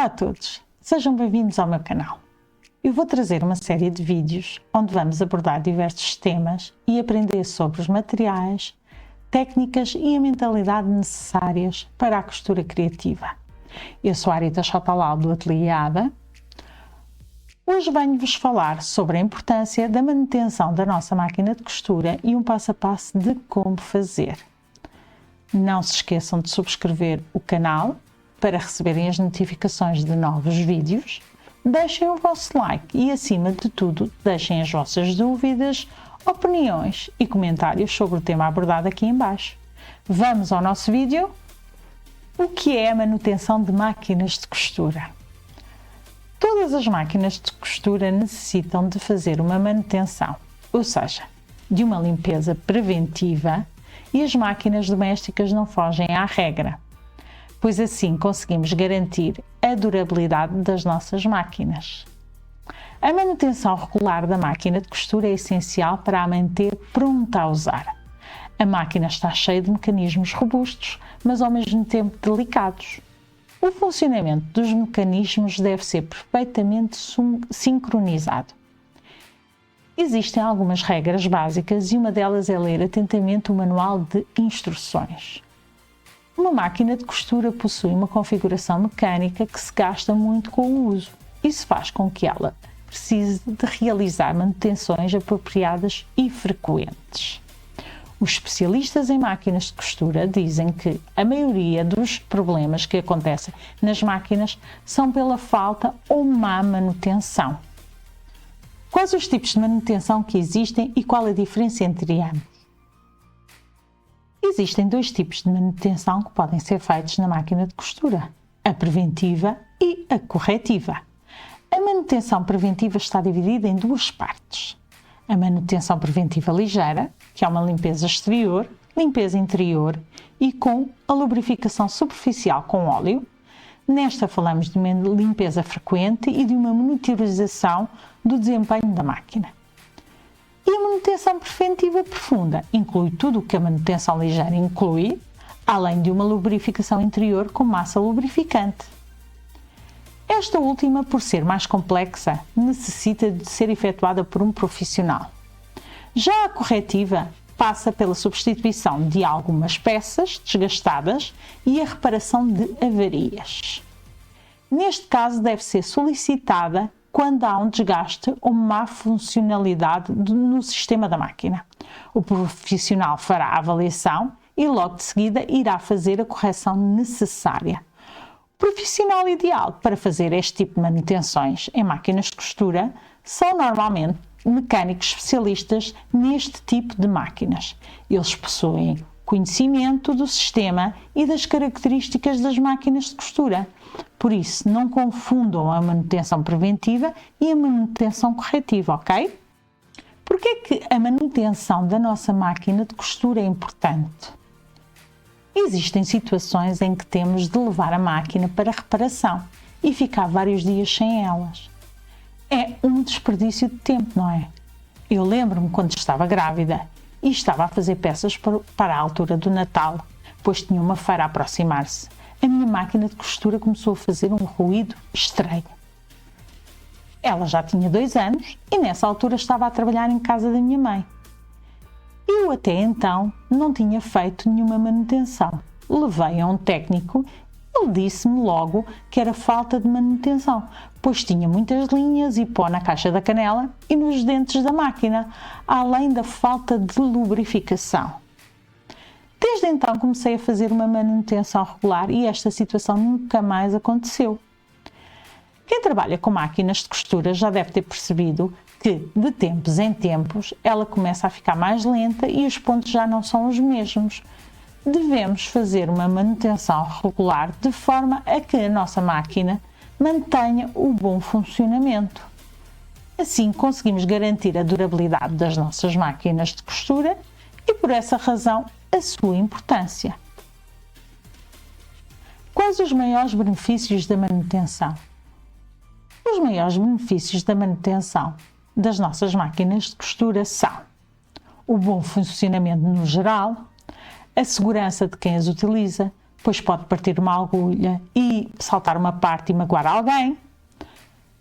Olá a todos, sejam bem-vindos ao meu canal. Eu vou trazer uma série de vídeos onde vamos abordar diversos temas e aprender sobre os materiais, técnicas e a mentalidade necessárias para a costura criativa. Eu sou a Arita Chotalau do Ateliê Ada. Hoje venho-vos falar sobre a importância da manutenção da nossa máquina de costura e um passo a passo de como fazer. Não se esqueçam de subscrever o canal para receberem as notificações de novos vídeos. Deixem o vosso like e, acima de tudo, deixem as vossas dúvidas, opiniões e comentários sobre o tema abordado aqui em baixo. Vamos ao nosso vídeo. O que é a manutenção de máquinas de costura? Todas as máquinas de costura necessitam de fazer uma manutenção, ou seja, de uma limpeza preventiva, e as máquinas domésticas não fogem à regra, pois assim conseguimos garantir a durabilidade das nossas máquinas. A manutenção regular da máquina de costura é essencial para a manter pronta a usar. A máquina está cheia de mecanismos robustos, mas ao mesmo tempo delicados. O funcionamento dos mecanismos deve ser perfeitamente sincronizado. Existem algumas regras básicas e uma delas é ler atentamente o manual de instruções. Uma máquina de costura possui uma configuração mecânica que se gasta muito com o uso. Isso faz com que ela precise de realizar manutenções apropriadas e frequentes. Os especialistas em máquinas de costura dizem que a maioria dos problemas que acontecem nas máquinas são pela falta ou má manutenção. Quais os tipos de manutenção que existem e qual a diferença entre ambos? Existem dois tipos de manutenção que podem ser feitos na máquina de costura: a preventiva e a corretiva. A manutenção preventiva está dividida em duas partes: a manutenção preventiva ligeira, que é uma limpeza exterior, limpeza interior e com a lubrificação superficial com óleo. Nesta falamos de uma limpeza frequente e de uma monitorização do desempenho da máquina. E a manutenção preventiva profunda inclui tudo o que a manutenção ligeira inclui, além de uma lubrificação interior com massa lubrificante. Esta última, por ser mais complexa, necessita de ser efetuada por um profissional. Já a corretiva passa pela substituição de algumas peças desgastadas e a reparação de avarias. Neste caso, deve ser solicitada quando há um desgaste ou má funcionalidade no sistema da máquina. O profissional fará a avaliação e logo de seguida irá fazer a correção necessária. O profissional ideal para fazer este tipo de manutenções em máquinas de costura são normalmente mecânicos especialistas neste tipo de máquinas. Eles possuem conhecimento do sistema e das características das máquinas de costura. Por isso, não confundam a manutenção preventiva e a manutenção corretiva, ok? Por que é que a manutenção da nossa máquina de costura é importante? Existem situações em que temos de levar a máquina para reparação e ficar vários dias sem elas. É um desperdício de tempo, não é? Eu lembro-me quando estava grávida e estava a fazer peças para a altura do Natal, pois tinha uma feira a aproximar-se. A minha máquina de costura começou a fazer um ruído estranho. Ela já tinha 2 anos e nessa altura estava a trabalhar em casa da minha mãe. Eu até então não tinha feito nenhuma manutenção. Levei a um técnico. Ele disse-me logo que era falta de manutenção, pois tinha muitas linhas e pó na caixa da canela e nos dentes da máquina, além da falta de lubrificação. Desde então comecei a fazer uma manutenção regular e esta situação nunca mais aconteceu. Quem trabalha com máquinas de costura já deve ter percebido que, de tempos em tempos, ela começa a ficar mais lenta e os pontos já não são os mesmos. Devemos fazer uma manutenção regular de forma a que a nossa máquina mantenha o bom funcionamento. Assim conseguimos garantir a durabilidade das nossas máquinas de costura e, por essa razão, a sua importância. Quais os maiores benefícios da manutenção? Os maiores benefícios da manutenção das nossas máquinas de costura são o bom funcionamento no geral, a segurança de quem as utiliza, pois pode partir uma agulha e saltar uma parte e magoar alguém.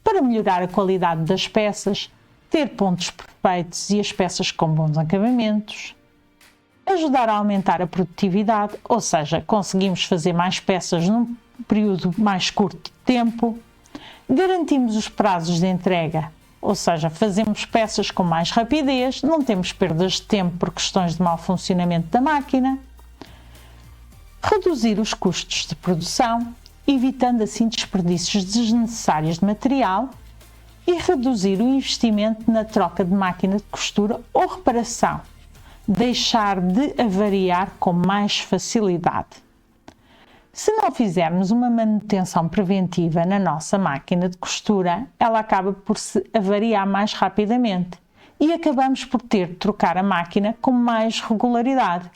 Para melhorar a qualidade das peças, ter pontos perfeitos e as peças com bons acabamentos. Ajudar a aumentar a produtividade, ou seja, conseguimos fazer mais peças num período mais curto de tempo. Garantimos os prazos de entrega, ou seja, fazemos peças com mais rapidez, não temos perdas de tempo por questões de mau funcionamento da máquina. Reduzir os custos de produção, evitando assim desperdícios desnecessários de material, e reduzir o investimento na troca de máquina de costura ou reparação, deixar de avariar com mais facilidade. Se não fizermos uma manutenção preventiva na nossa máquina de costura, ela acaba por se avariar mais rapidamente e acabamos por ter de trocar a máquina com mais regularidade.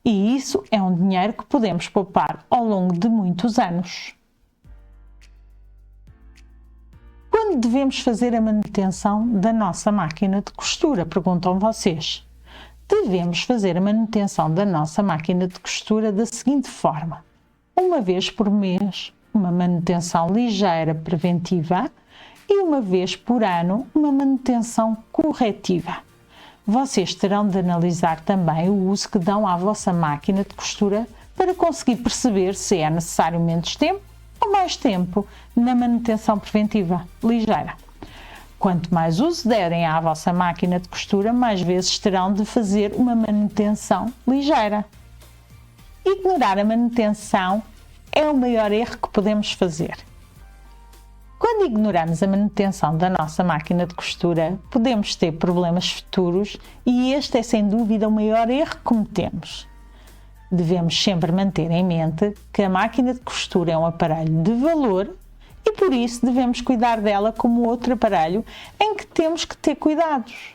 E isso é um dinheiro que podemos poupar ao longo de muitos anos. Quando devemos fazer a manutenção da nossa máquina de costura? Perguntam vocês. Devemos fazer a manutenção da nossa máquina de costura da seguinte forma: uma vez por mês, uma manutenção ligeira preventiva, e uma vez por ano, uma manutenção corretiva. Vocês terão de analisar também o uso que dão à vossa máquina de costura para conseguir perceber se é necessário menos tempo ou mais tempo na manutenção preventiva ligeira. Quanto mais uso derem à vossa máquina de costura, mais vezes terão de fazer uma manutenção ligeira. Ignorar a manutenção é o maior erro que podemos fazer. Quando ignoramos a manutenção da nossa máquina de costura, podemos ter problemas futuros e este é sem dúvida o maior erro que cometemos. Devemos sempre manter em mente que a máquina de costura é um aparelho de valor e por isso devemos cuidar dela como outro aparelho em que temos que ter cuidados.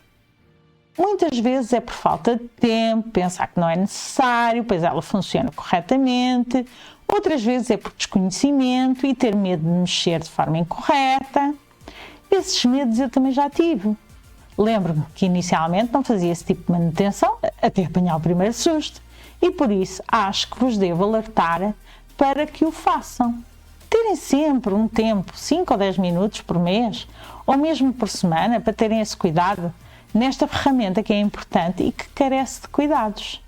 Muitas vezes é por falta de tempo, pensar que não é necessário, pois ela funciona corretamente. Outras vezes é por desconhecimento e ter medo de mexer de forma incorreta. Esses medos eu também já tive. Lembro-me que inicialmente não fazia esse tipo de manutenção até apanhar o primeiro susto e por isso acho que vos devo alertar para que o façam. Terem sempre um tempo, 5 ou 10 minutos por mês ou mesmo por semana, para terem esse cuidado nesta ferramenta que é importante e que carece de cuidados.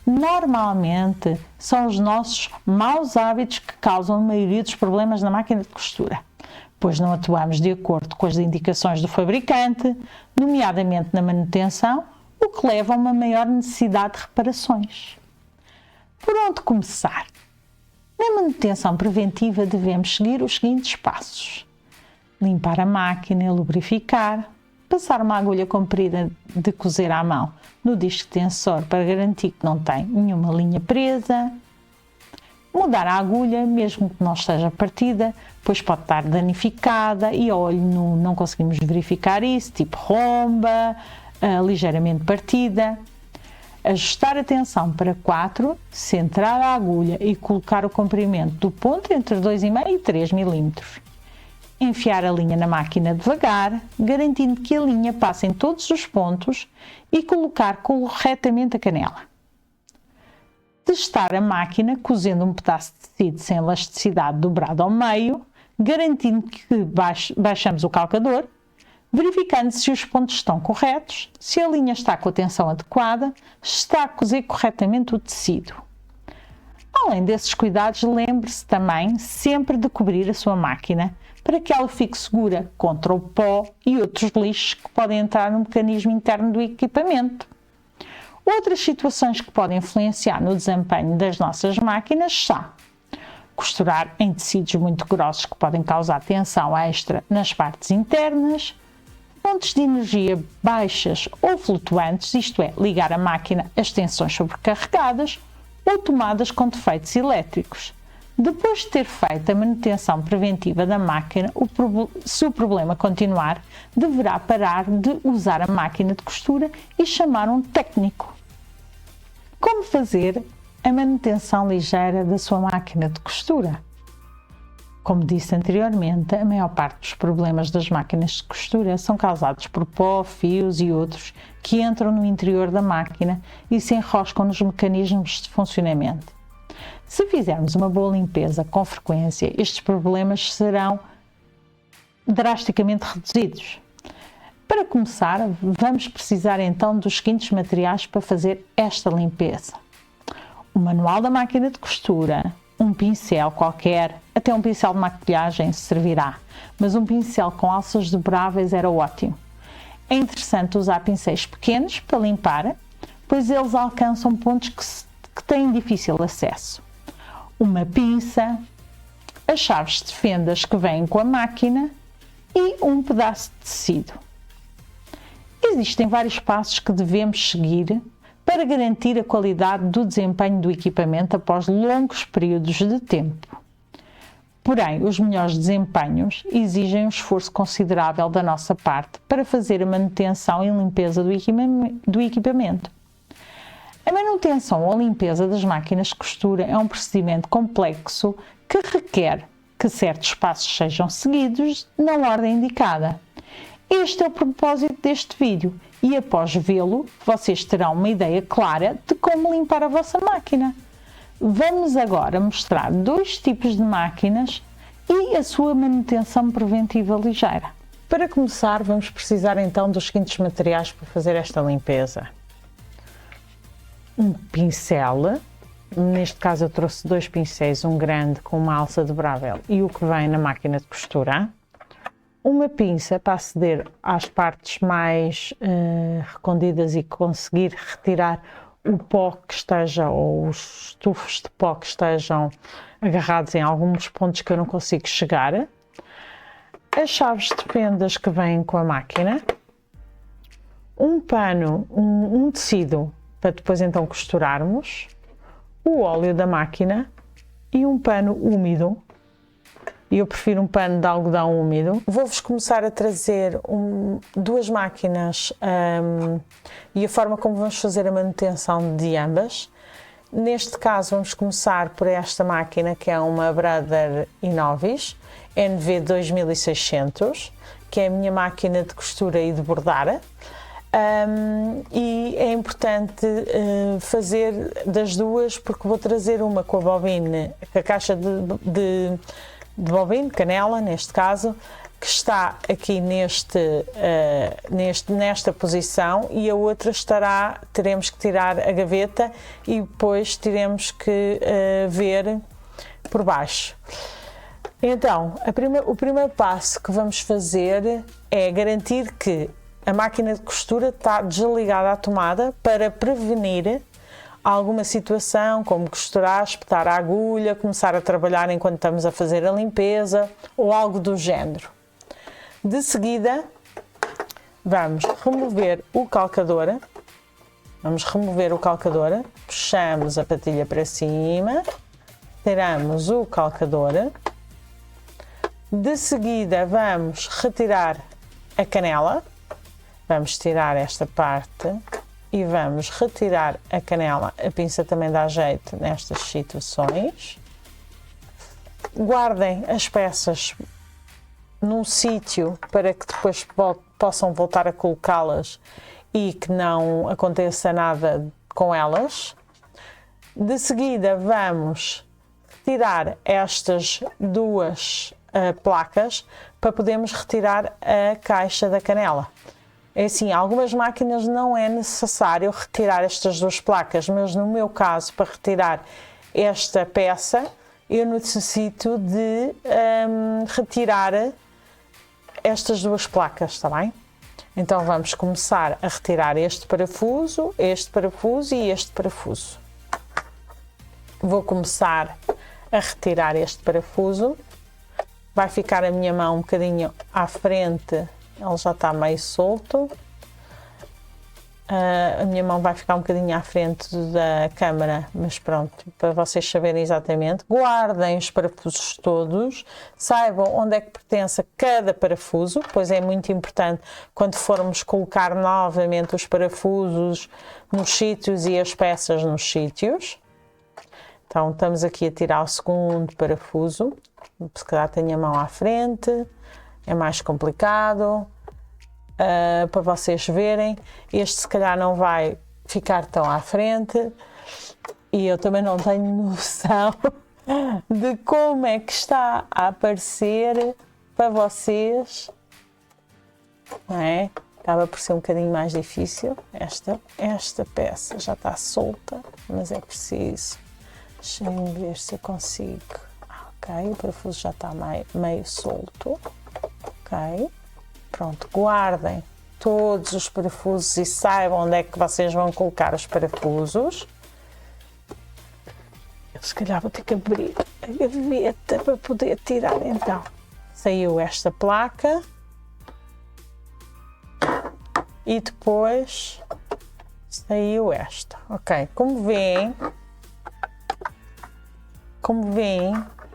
Normalmente são os nossos maus hábitos que causam a maioria dos problemas na máquina de costura, pois não atuamos de acordo com as indicações do fabricante, nomeadamente na manutenção, o que leva a uma maior necessidade de reparações. Por onde começar? Na manutenção preventiva devemos seguir os seguintes passos: limpar a máquina, lubrificar, passar uma agulha comprida de cozer à mão no disco tensor para garantir que não tem nenhuma linha presa, mudar a agulha mesmo que não esteja partida, pois pode estar danificada e a olho nu não conseguimos verificar isso, tipo romba, ligeiramente partida. Ajustar a tensão para 4, centrar a agulha e colocar o comprimento do ponto entre 2,5 e 3 mm. Enfiar a linha na máquina devagar, garantindo que a linha passe em todos os pontos e colocar corretamente a canela. Testar a máquina cozendo um pedaço de tecido sem elasticidade dobrado ao meio, garantindo que baixamos o calcador, verificando se os pontos estão corretos, se a linha está com a tensão adequada, se está a cozer corretamente o tecido. Além desses cuidados, lembre-se também sempre de cobrir a sua máquina para que ela fique segura contra o pó e outros lixos que podem entrar no mecanismo interno do equipamento. Outras situações que podem influenciar no desempenho das nossas máquinas são costurar em tecidos muito grossos que podem causar tensão extra nas partes internas, fontes de energia baixas ou flutuantes, isto é, ligar a máquina a tensões sobrecarregadas, ou tomadas com defeitos elétricos. Depois de ter feito a manutenção preventiva da máquina, se o problema continuar, deverá parar de usar a máquina de costura e chamar um técnico. Como fazer a manutenção ligeira da sua máquina de costura? Como disse anteriormente, a maior parte dos problemas das máquinas de costura são causados por pó, fios e outros que entram no interior da máquina e se enroscam nos mecanismos de funcionamento. Se fizermos uma boa limpeza com frequência, estes problemas serão drasticamente reduzidos. Para começar, vamos precisar então dos seguintes materiais para fazer esta limpeza: o manual da máquina de costura, um pincel qualquer, até um pincel de maquilhagem servirá, mas um pincel com alças dobráveis era ótimo. É interessante usar pincéis pequenos para limpar, pois eles alcançam pontos que têm difícil acesso. Uma pinça, as chaves de fendas que vêm com a máquina e um pedaço de tecido. Existem vários passos que devemos seguir para garantir a qualidade do desempenho do equipamento após longos períodos de tempo. Porém, os melhores desempenhos exigem um esforço considerável da nossa parte para fazer a manutenção e limpeza do equipamento. A manutenção ou limpeza das máquinas de costura é um procedimento complexo que requer que certos passos sejam seguidos na ordem indicada. Este é o propósito deste vídeo e após vê-lo, vocês terão uma ideia clara de como limpar a vossa máquina. Vamos agora mostrar dois tipos de máquinas e a sua manutenção preventiva ligeira. Para começar, vamos precisar então dos seguintes materiais para fazer esta limpeza: um pincel, neste caso eu trouxe dois pincéis, um grande com uma alça dobrável e o que vem na máquina de costura, uma pinça para aceder às partes mais recondidas e conseguir retirar o pó que esteja, ou os estufos de pó que estejam agarrados em alguns pontos que eu não consigo chegar, as chaves de fendas que vêm com a máquina, um pano, um tecido para depois então costurarmos, o óleo da máquina e um pano úmido. E eu prefiro um pano de algodão úmido. Vou-vos começar a trazer duas máquinas e a forma como vamos fazer a manutenção de ambas. Neste caso vamos começar por esta máquina, que é uma Brother Inovis NV2600, que é a minha máquina de costura e de bordar. E é importante fazer das duas, porque vou trazer uma com a bobina, com a caixa de bobina, canela neste caso, que está aqui nesta posição, e a outra teremos que tirar a gaveta e depois teremos que ver por baixo. Então, o primeiro passo que vamos fazer é garantir que a máquina de costura está desligada à tomada para prevenir alguma situação, como costurar, espetar a agulha, começar a trabalhar enquanto estamos a fazer a limpeza ou algo do género. De seguida, vamos remover o calcador. Puxamos a patilha para cima, tiramos o calcador. De seguida, vamos retirar a canela. Vamos tirar esta parte e vamos retirar a canela. A pinça também dá jeito nestas situações. Guardem as peças num sítio para que depois possam voltar a colocá-las e que não aconteça nada com elas. De seguida vamos retirar estas duas placas para podermos retirar a caixa da canela. É assim, algumas máquinas não é necessário retirar estas duas placas, mas no meu caso, para retirar esta peça, eu necessito de retirar estas duas placas, está bem? Então vamos começar a retirar este parafuso e este parafuso. Vou começar a retirar este parafuso. Vai ficar a minha mão um bocadinho à frente. Ele já está meio solto. A minha mão vai ficar um bocadinho à frente da câmara, mas pronto, para vocês saberem exatamente. Guardem os parafusos todos, saibam onde é que pertence cada parafuso, pois é muito importante quando formos colocar novamente os parafusos nos sítios e as peças nos sítios. Então estamos aqui a tirar o segundo parafuso, se calhar tenho a mão à frente, é mais complicado. Para vocês verem, este se calhar não vai ficar tão à frente, e eu também não tenho noção de como é que está a aparecer para vocês, não é? Acaba por ser um bocadinho mais difícil. Esta peça já está solta, mas é preciso. Deixem-me ver se eu consigo. Ok, o parafuso já está meio solto. Ok, pronto, guardem todos os parafusos e saibam onde é que vocês vão colocar os parafusos. Eu se calhar vou ter que abrir a gaveta para poder tirar então. Saiu esta placa e depois saiu esta. Ok, como veem,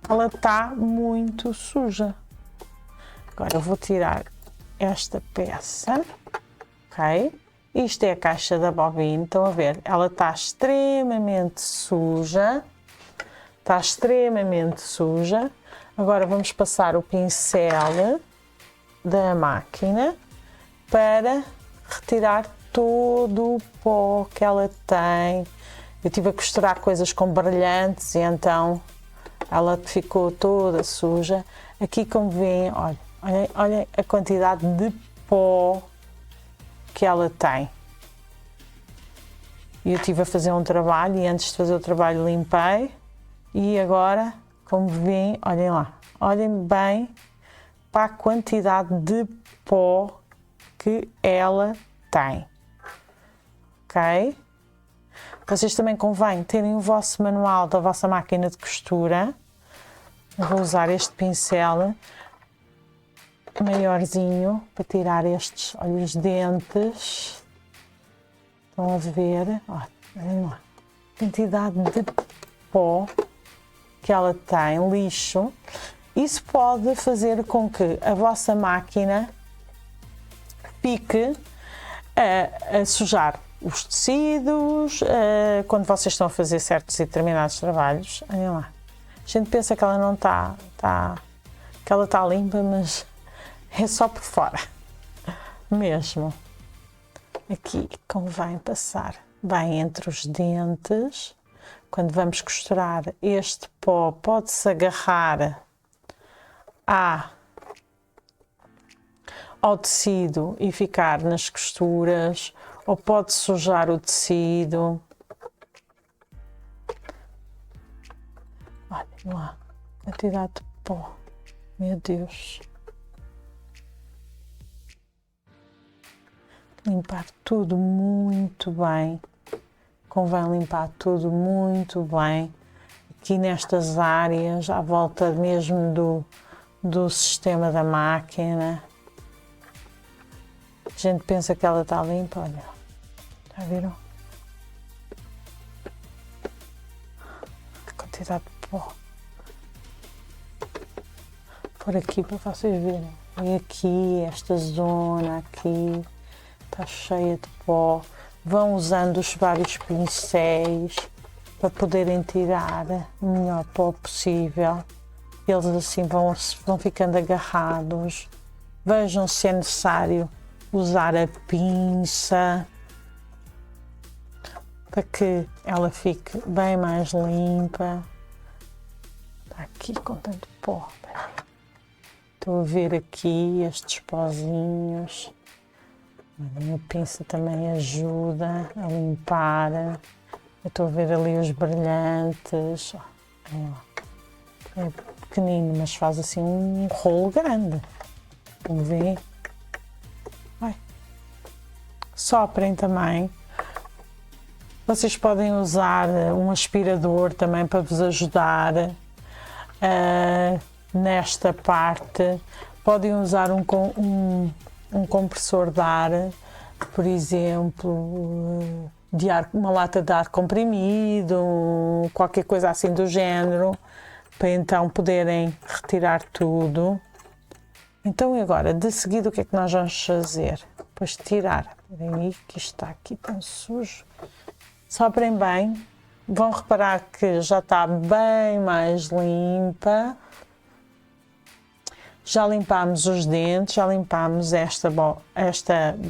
ela está muito suja. Agora eu vou tirar esta peça, ok? Isto é a caixa da bobina, estão a ver? Ela está extremamente suja, Agora vamos passar o pincel da máquina para retirar todo o pó que ela tem. Eu estive a costurar coisas com brilhantes e então ela ficou toda suja. Aqui, como veem, olhem a quantidade de pó que ela tem. Eu estive a fazer um trabalho e antes de fazer o trabalho limpei. E agora, como veem, olhem lá, olhem bem para a quantidade de pó que ela tem. Ok? Vocês também convém terem o vosso manual da vossa máquina de costura. Eu vou usar este pincel maiorzinho para tirar estes, olha, os dentes. Estão a ver? Olhem lá, quantidade de pó que ela tem, lixo. Isso pode fazer com que a vossa máquina fique a sujar os tecidos, quando vocês estão a fazer certos e determinados trabalhos. Olhem lá, a gente pensa que ela não que ela está limpa, mas é só por fora mesmo. Aqui convém passar bem entre os dentes. Quando vamos costurar, este pó pode-se agarrar ao tecido e ficar nas costuras, ou pode sujar o tecido. Olhem lá, quantidade de pó, meu Deus. Limpar tudo muito bem, convém limpar tudo muito bem, aqui nestas áreas, à volta mesmo do sistema da máquina. A gente pensa que ela está limpa, olha, já viram? A quantidade de pó. Por aqui para vocês verem, e aqui, esta zona aqui, está cheia de pó. Vão usando os vários pincéis para poderem tirar o melhor pó possível. Eles assim vão ficando agarrados. Vejam se é necessário usar a pinça para que ela fique bem mais limpa. Está aqui com tanto pó. Estou a ver aqui estes pozinhos. A pinça também ajuda a limpar. Eu estou a ver ali os brilhantes. É pequenino, mas faz assim um rolo grande. Como vê? Soprem também. Vocês podem usar um aspirador também para vos ajudar nesta parte. Podem usar um compressor de ar, por exemplo, uma lata de ar comprimido, qualquer coisa assim do género, para então poderem retirar tudo. Então agora, de seguida, o que é que nós vamos fazer? Depois de tirar, aí que está aqui tão sujo, soprem bem, vão reparar que já está bem mais limpa. Já limpámos os dentes, já limpámos esta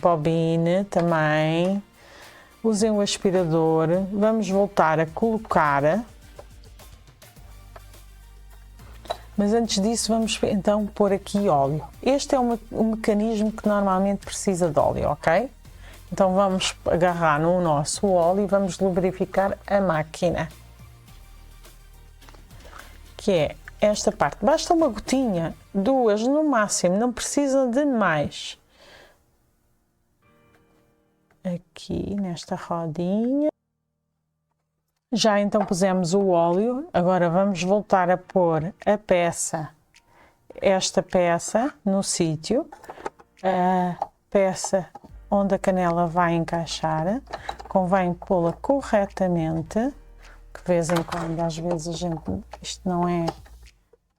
bobina também. usem o aspirador, vamos voltar a colocar, mas antes disso vamos então pôr aqui óleo. Este é um mecanismo que normalmente precisa de óleo, ok? Então vamos agarrar no nosso óleo e vamos lubrificar a máquina, que é esta parte. Basta uma gotinha, 2 no máximo, não precisa de mais. Aqui nesta rodinha. Já então pusemos o óleo, agora vamos voltar a pôr a peça, esta peça no sítio, a peça onde a canela vai encaixar. Convém pô-la corretamente, que de vez em quando, às vezes, isto não é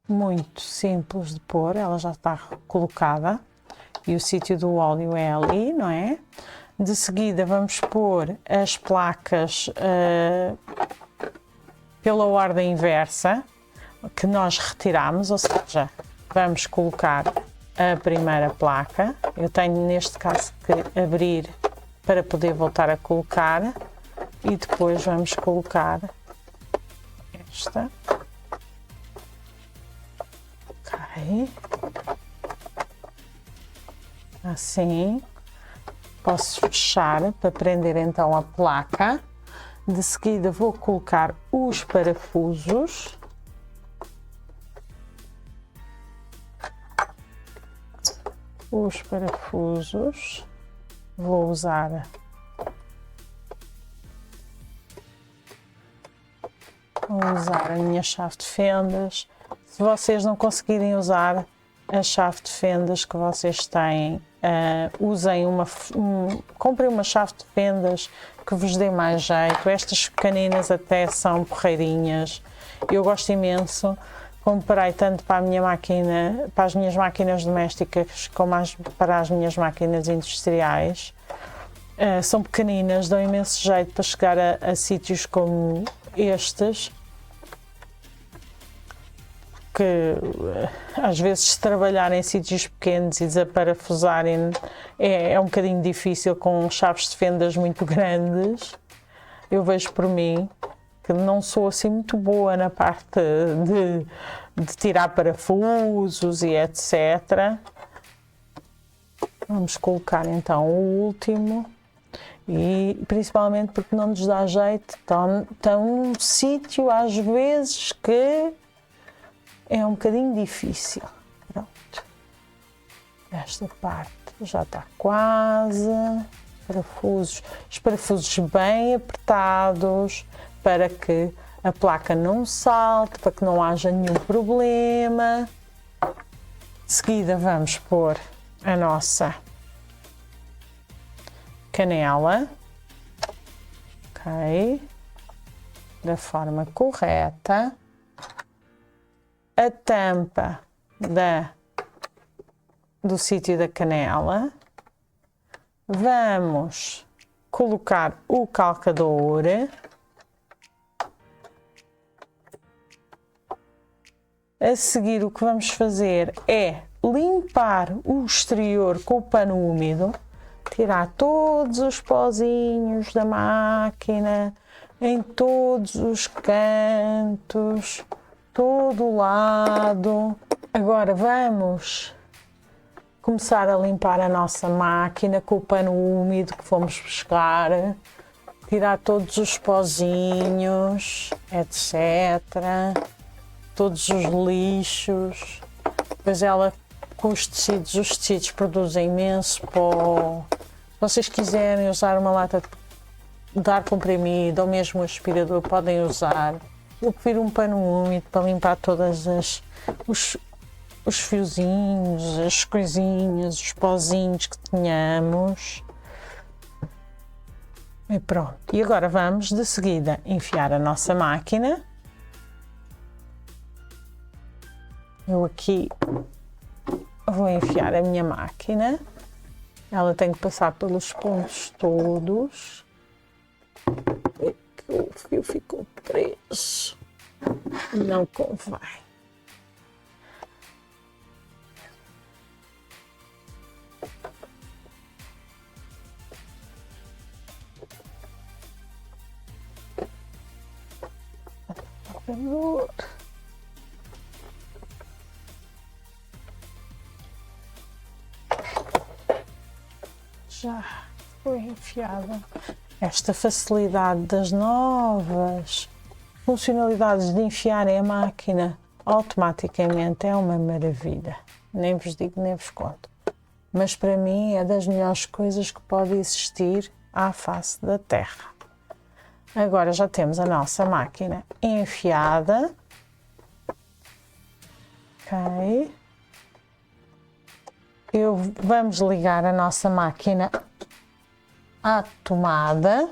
muito simples de pôr, ela já está colocada e o sítio do óleo é ali, não é? De seguida vamos pôr as placas pela ordem inversa que nós retiramos, ou seja, vamos colocar a primeira placa. Eu tenho neste caso que abrir para poder voltar a colocar e depois vamos colocar esta. Ok. Assim. Posso fechar para prender então a placa. De seguida vou colocar os parafusos. Vou usar a minha chave de fendas. Se vocês não conseguirem usar a chave de fendas que vocês têm, comprem uma chave de fendas que vos dê mais jeito. Estas pequeninas até são porreirinhas. Eu gosto imenso. Comprei tanto para a minha máquina, para as minhas máquinas domésticas, como para as minhas máquinas industriais. São pequeninas, dão imenso jeito para chegar a sítios como estes, que às vezes se trabalhar em sítios pequenos e desaparafusarem é um bocadinho difícil com chaves de fendas muito grandes. Eu vejo por mim que não sou assim muito boa na parte de tirar parafusos e etc. Vamos colocar então o último. E principalmente porque não nos dá jeito, está um sítio às vezes que é um bocadinho difícil. Pronto. Esta parte já está quase. Os parafusos bem apertados para que a placa não salte, para que não haja nenhum problema. De seguida vamos pôr a nossa canela, ok, da forma correta. A tampa do sítio da canela. Vamos colocar o calcador. A seguir o que vamos fazer é limpar o exterior com o pano úmido, tirar todos os pozinhos da máquina, em todos os cantos, todo o lado. Agora vamos começar a limpar a nossa máquina com o pano úmido que fomos buscar, tirar todos os pozinhos, etc. Todos os lixos. Depois ela, com os tecidos produzem imenso pó. Se vocês quiserem usar uma lata de ar comprimido ou mesmo um aspirador, podem usar. Eu prefiro um pano úmido para limpar todas os fiozinhos, as coisinhas, os pozinhos que tenhamos. E pronto. E agora vamos de seguida enfiar a nossa máquina. Eu aqui vou enfiar a minha máquina. Ela tem que passar pelos pontos todos. O fio ficou preso. Não convém. secador. Já foi enfiada. Esta facilidade das novas funcionalidades de enfiar a máquina automaticamente é uma maravilha. Nem vos digo, nem vos conto. Mas para mim é das melhores coisas que pode existir à face da Terra. Agora já temos a nossa máquina enfiada. Ok. Vamos ligar a nossa máquina à tomada.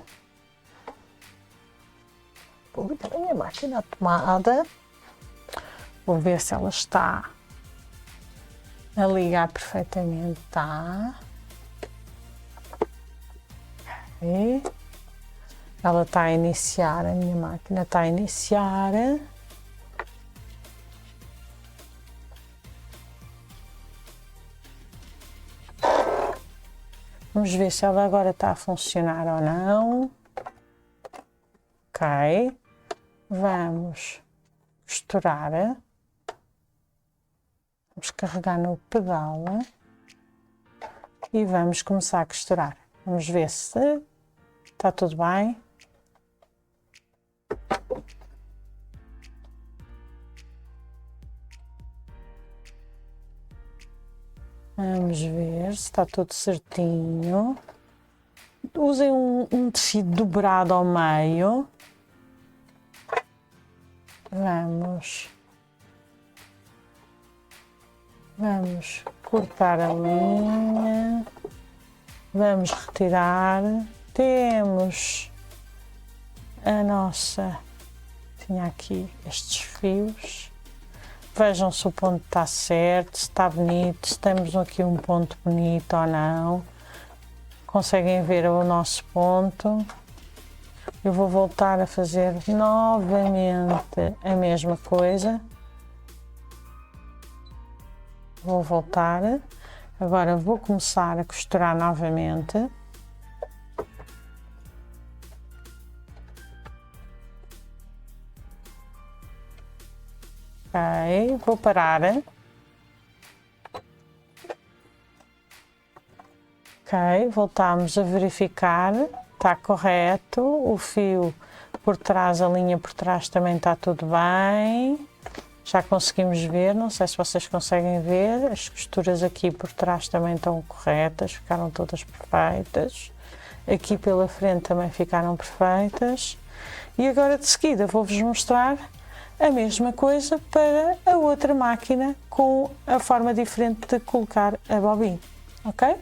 Vou ligar a minha máquina à tomada. Vou ver se ela está a ligar perfeitamente. Está. Okay. Ela está a iniciar, a minha máquina está a iniciar. Vamos ver se ela agora está a funcionar ou não. Ok. Vamos costurar. Vamos carregar no pedal. E vamos começar a costurar. Vamos ver se está tudo bem. Vamos ver se está tudo certinho. Usem um tecido dobrado ao meio. Vamos cortar a linha. Vamos retirar. Temos a nossa... Tinha aqui estes fios. Vejam se o ponto está certo, se está bonito, se temos aqui um ponto bonito ou não. Conseguem ver o nosso ponto. Eu vou voltar a fazer novamente a mesma coisa. Vou voltar. Agora vou começar a costurar novamente. Ok, vou parar. Ok, voltamos a verificar, está correto, o fio por trás, a linha por trás também está tudo bem. Já conseguimos ver, não sei se vocês conseguem ver, as costuras aqui por trás também estão corretas, ficaram todas perfeitas. Aqui pela frente também ficaram perfeitas. E agora de seguida vou-vos mostrar a mesma coisa para a outra máquina com a forma diferente de colocar a bobina, ok?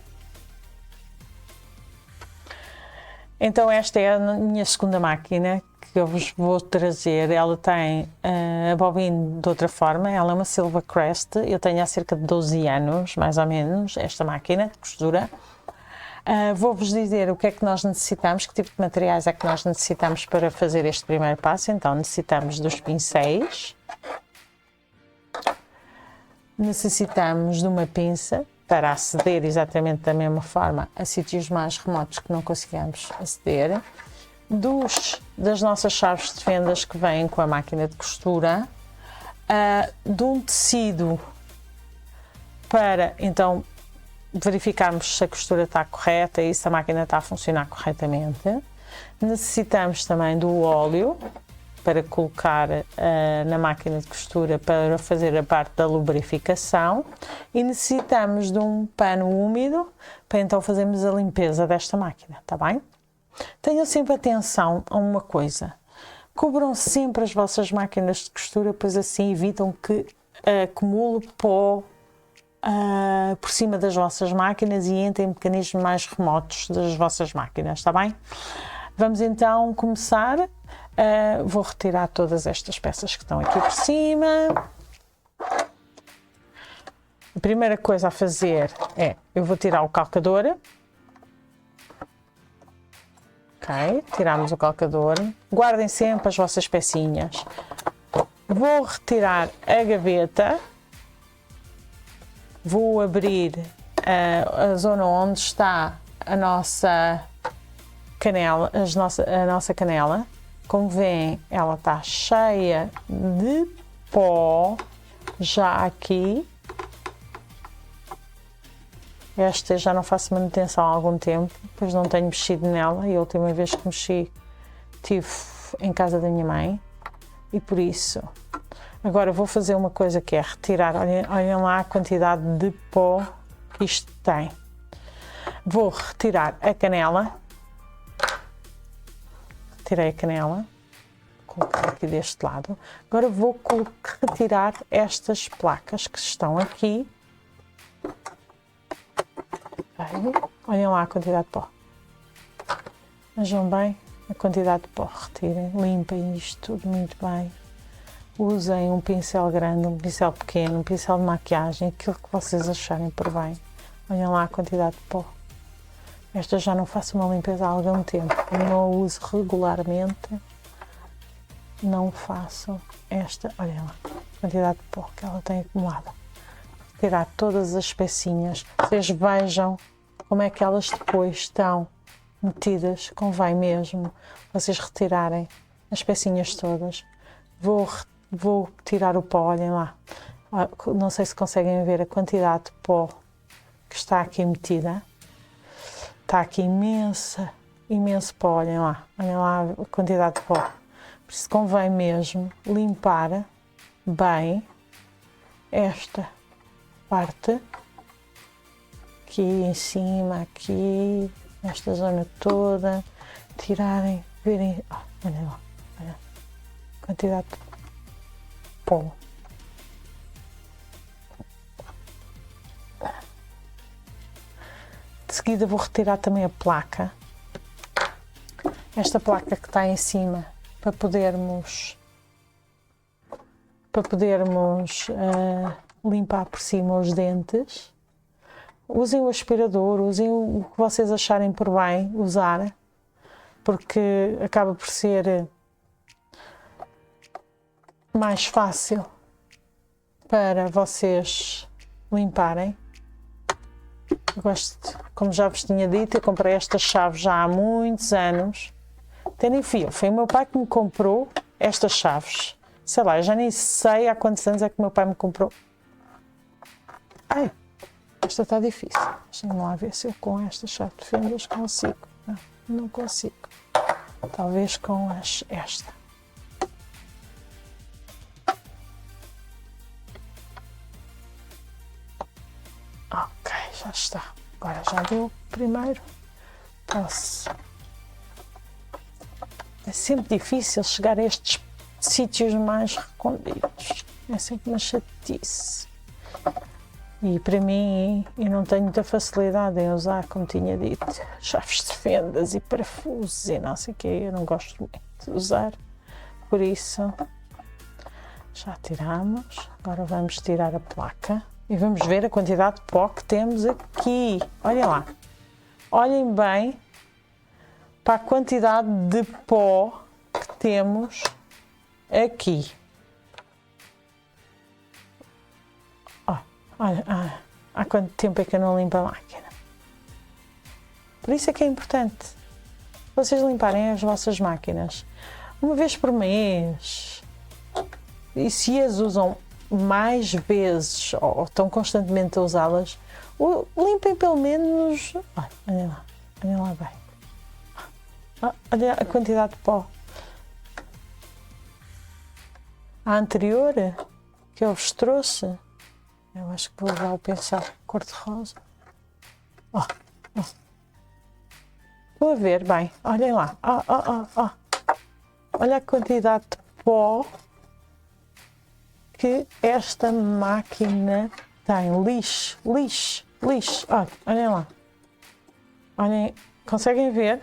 Então esta é a minha segunda máquina que eu vos vou trazer. Ela tem a bobina de outra forma, ela é uma Silvercrest, eu tenho há cerca de 12 anos, mais ou menos, esta máquina de costura. Vou-vos dizer o que é que nós necessitamos, que tipo de materiais é que nós necessitamos para fazer este primeiro passo. Então necessitamos dos pincéis, necessitamos de uma pinça para aceder exatamente da mesma forma a sítios mais remotos que não consigamos aceder, das nossas chaves de fendas que vêm com a máquina de costura, de um tecido para então verificarmos se a costura está correta e se a máquina está a funcionar corretamente. Necessitamos também do óleo para colocar na máquina de costura para fazer a parte da lubrificação e necessitamos de um pano úmido para então fazermos a limpeza desta máquina, está bem? Tenham sempre atenção a uma coisa, cobram sempre as vossas máquinas de costura, pois assim evitam que acumule pó por cima das vossas máquinas e entre em mecanismos mais remotos das vossas máquinas, está bem? Vamos então começar. Vou retirar todas estas peças que estão aqui por cima. A primeira coisa a fazer é, eu vou tirar o calcador. Ok, tiramos o calcador. Guardem sempre as vossas pecinhas. Vou retirar a gaveta. Vou abrir a zona onde está a nossa canela, a nossa canela. Como veem, ela está cheia de pó já aqui. Esta já não faço manutenção há algum tempo, pois não tenho mexido nela, e a última vez que mexi estive em casa da minha mãe, e por isso agora vou fazer uma coisa que é retirar, olhem lá a quantidade de pó que isto tem. Vou retirar a canela, retirei a canela, colocar aqui deste lado. Agora vou retirar estas placas que estão aqui. Olhem lá a quantidade de pó. Vejam bem a quantidade de pó. Retirem, limpem isto tudo muito bem. Usem um pincel grande, um pincel pequeno, um pincel de maquiagem, aquilo que vocês acharem por bem. Olhem lá a quantidade de pó. Esta já não faço uma limpeza há algum tempo. Não a uso regularmente. Não faço esta. Olhem lá a quantidade de pó que ela tem acumulada. Tirar todas as pecinhas. Vocês vejam como é que elas depois estão metidas. Convém mesmo vocês retirarem as pecinhas todas. Vou tirar o pó, olhem lá. Não sei se conseguem ver a quantidade de pó que está aqui metida. Está aqui imenso pó, olhem lá a quantidade de pó. Por isso convém mesmo limpar bem esta parte, aqui em cima, aqui, esta zona toda, tirarem, verem, olhem lá, olha a quantidade de pó. De seguida vou retirar também a placa, esta placa que está em cima, para podermos limpar por cima os dentes. Usem o aspirador, usem o que vocês acharem por bem usar, porque acaba por ser mais fácil para vocês limparem. Eu gosto, como já vos tinha dito, eu comprei esta chave já há muitos anos. Até nem fui eu, foi o meu pai que me comprou estas chaves. Sei lá, eu já nem sei há quantos anos é que o meu pai me comprou. Ai, esta está difícil. Deixa-me lá ver se eu com esta chave de fendas consigo. Não consigo. Talvez com esta. Ok, já está. Agora já deu primeiro. Posso. É sempre difícil chegar a estes sítios mais recônditos. É sempre uma chatice. E para mim, eu não tenho muita facilidade em usar, como tinha dito, chaves de fendas e parafusos e não sei o que. Eu não gosto muito de usar. Por isso, já tiramos. Agora vamos tirar a placa. E vamos ver a quantidade de pó que temos aqui. Olhem lá. Olhem bem para a quantidade de pó que temos aqui. Olha, há quanto tempo é que eu não limpo a máquina? Por isso é que é importante vocês limparem as vossas máquinas uma vez por mês. E se as usam mais vezes ou estão constantemente a usá-las, limpem pelo menos. Olhem lá bem. Olha a quantidade de pó. A anterior que eu vos trouxe, eu acho que vou levar o pincel cor-de-rosa. Estou a ver bem, olhem lá. Olha a quantidade de pó que esta máquina tem. Lixo. Olhem lá. Olhem, conseguem ver?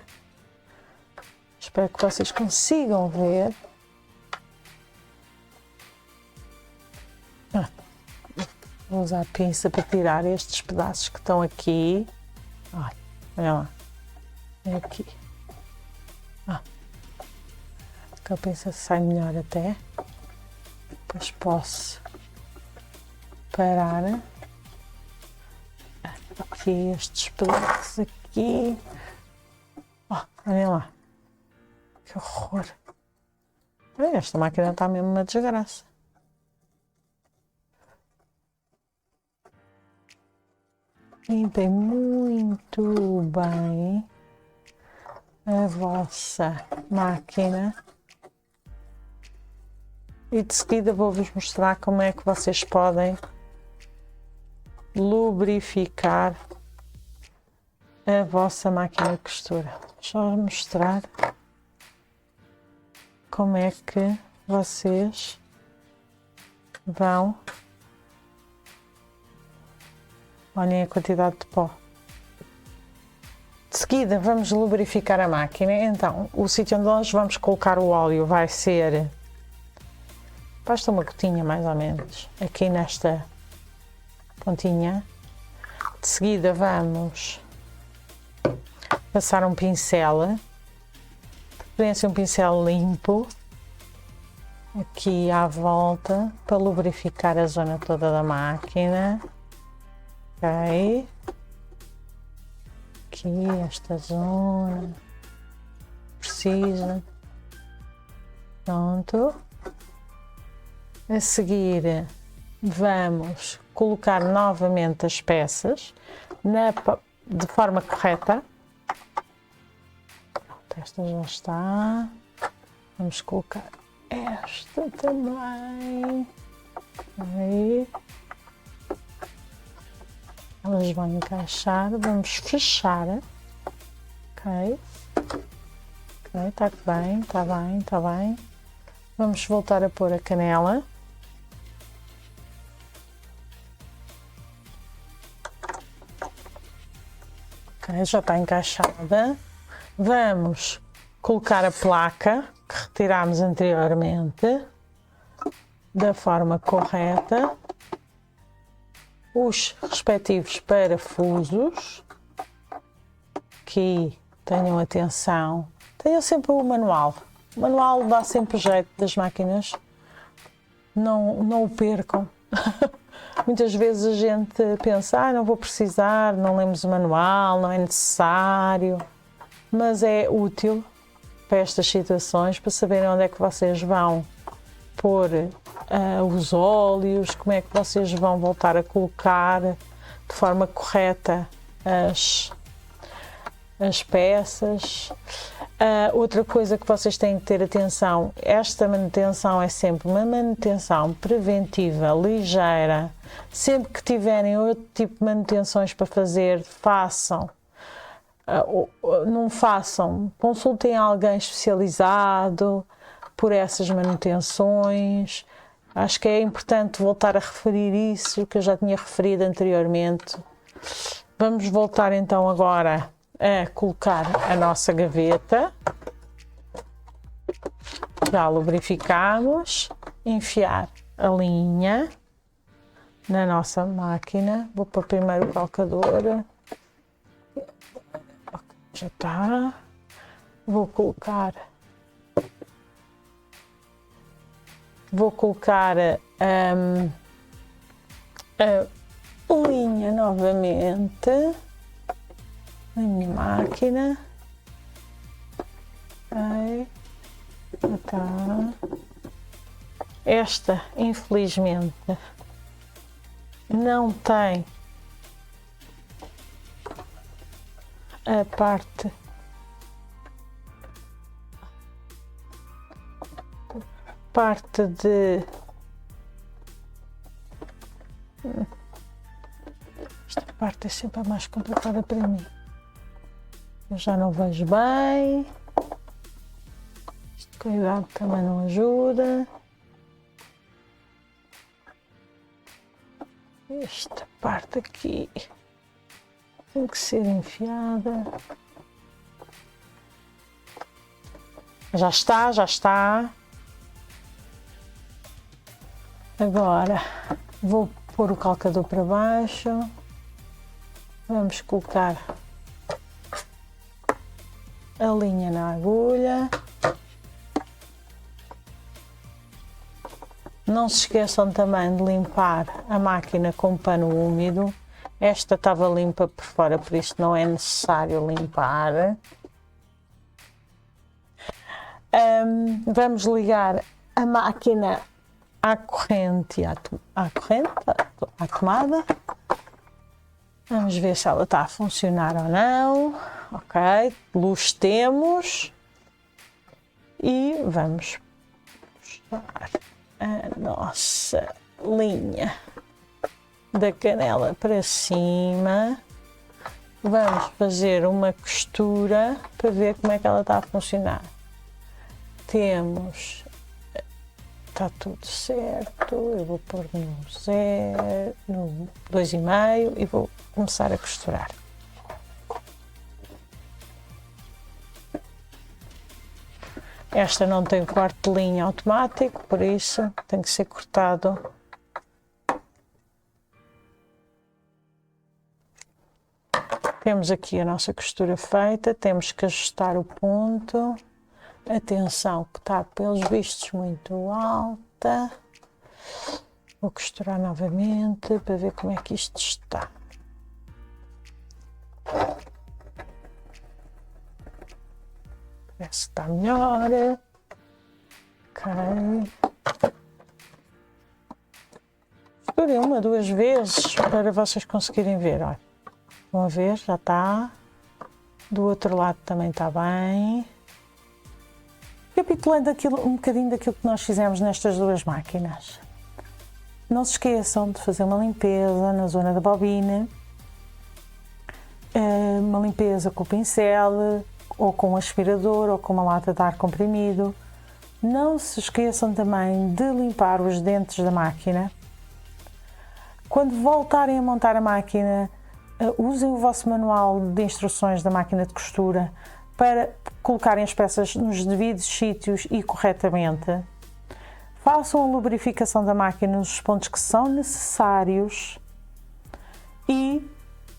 Espero que vocês consigam ver. Vou usar a pinça para tirar estes pedaços que estão aqui. Olha lá. É aqui. Com a pinça sai melhor até. Depois posso parar. Aqui estes pedaços aqui. Olhem lá. Que horror. Esta máquina está mesmo uma desgraça. Limpem muito bem a vossa máquina e de seguida vou-vos mostrar como é que vocês podem lubrificar a vossa máquina de costura. Só mostrar como é que vocês vão. Olhem a quantidade de pó. De seguida vamos lubrificar a máquina. Então, o sítio onde nós vamos colocar o óleo vai ser, basta uma gotinha mais ou menos, aqui nesta pontinha. De seguida vamos passar um pincel, de preferência um pincel limpo, aqui à volta, para lubrificar a zona toda da máquina. Ok, aqui esta zona precisa. Pronto. A seguir vamos colocar novamente as peças de forma correta. Esta já está. Vamos colocar esta também. Aí. Elas vão encaixar, vamos fechar. Ok. Ok, está bem, está bem, está bem. Vamos voltar a pôr a canela. Ok, já está encaixada. Vamos colocar a placa que retirámos anteriormente da forma correta. Os respectivos parafusos, aqui tenham atenção, tenham sempre o manual. O manual dá sempre jeito das máquinas, não o percam. Muitas vezes a gente pensa, não vou precisar, não lemos o manual, não é necessário, mas é útil para estas situações, para saberem onde é que vocês vão pôr os óleos, como é que vocês vão voltar a colocar de forma correta as peças. Outra coisa que vocês têm que ter atenção, esta manutenção é sempre uma manutenção preventiva, ligeira. Sempre que tiverem outro tipo de manutenções para fazer, façam. Não façam, consultem alguém especializado por essas manutenções. Acho que é importante voltar a referir isso, que eu já tinha referido anteriormente. Vamos voltar então agora a colocar a nossa gaveta. Já lubrificamos. Enfiar a linha na nossa máquina. Vou pôr primeiro o calcador. Já está. Vou colocar a linha novamente na minha máquina. Okay. Tá. Esta, infelizmente, não tem a parte de esta parte é sempre a mais complicada para mim. Eu já não vejo bem. Este cuidado também não ajuda. Esta parte aqui tem que ser enfiada. Já está, já está. Agora vou pôr o calcador para baixo. Vamos colocar a linha na agulha. Não se esqueçam também de limpar a máquina com pano úmido. Esta estava limpa por fora, por isso não é necessário limpar. Vamos ligar a máquina à corrente, à tomada. Vamos ver se ela está a funcionar ou não. Ok, luz temos. E vamos puxar a nossa linha da canela para cima. Vamos fazer uma costura para ver como é que ela está a funcionar. Temos, está tudo certo, eu vou pôr no 0, no 2,5 e vou começar a costurar. Esta não tem corte de linha automático, por isso tem que ser cortado. Temos aqui a nossa costura feita, temos que ajustar o ponto. Atenção que está pelos vistos muito alta. Vou costurar novamente para ver como é que isto está. Parece que está melhor. Ok. Costurei uma, duas vezes para vocês conseguirem ver. Olha. Vão ver, já está. Do outro lado também está bem. Recapitulando um bocadinho daquilo que nós fizemos nestas duas máquinas. Não se esqueçam de fazer uma limpeza na zona da bobina. Uma limpeza com o pincel, ou com um aspirador, ou com uma lata de ar comprimido. Não se esqueçam também de limpar os dentes da máquina. Quando voltarem a montar a máquina, usem o vosso manual de instruções da máquina de costura para colocarem as peças nos devidos sítios e corretamente. Façam a lubrificação da máquina nos pontos que são necessários e,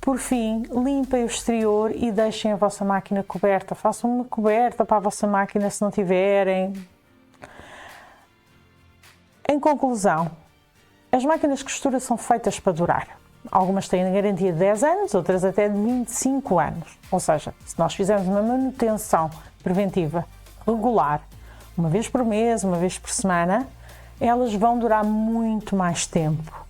por fim, limpem o exterior e deixem a vossa máquina coberta. Façam uma coberta para a vossa máquina se não tiverem. Em conclusão, as máquinas de costura são feitas para durar. Algumas têm a garantia de 10 anos, outras até de 25 anos. Ou seja, se nós fizermos uma manutenção preventiva regular, uma vez por mês, uma vez por semana, elas vão durar muito mais tempo.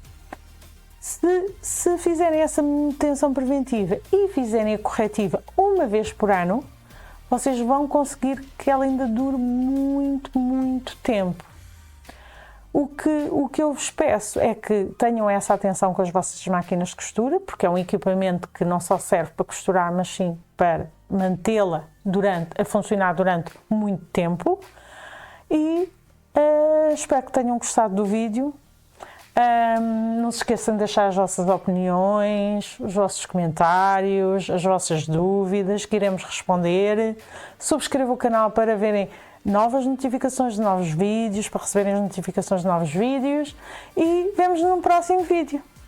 Se fizerem essa manutenção preventiva e fizerem a corretiva uma vez por ano, vocês vão conseguir que ela ainda dure muito, muito tempo. O que eu vos peço é que tenham essa atenção com as vossas máquinas de costura, porque é um equipamento que não só serve para costurar, mas sim para mantê-la a funcionar durante muito tempo. E espero que tenham gostado do vídeo. Não se esqueçam de deixar as vossas opiniões, os vossos comentários, as vossas dúvidas, que iremos responder. Subscrevam o canal para verem novas notificações de novos vídeos, para receberem as notificações de novos vídeos, e vemos num próximo vídeo.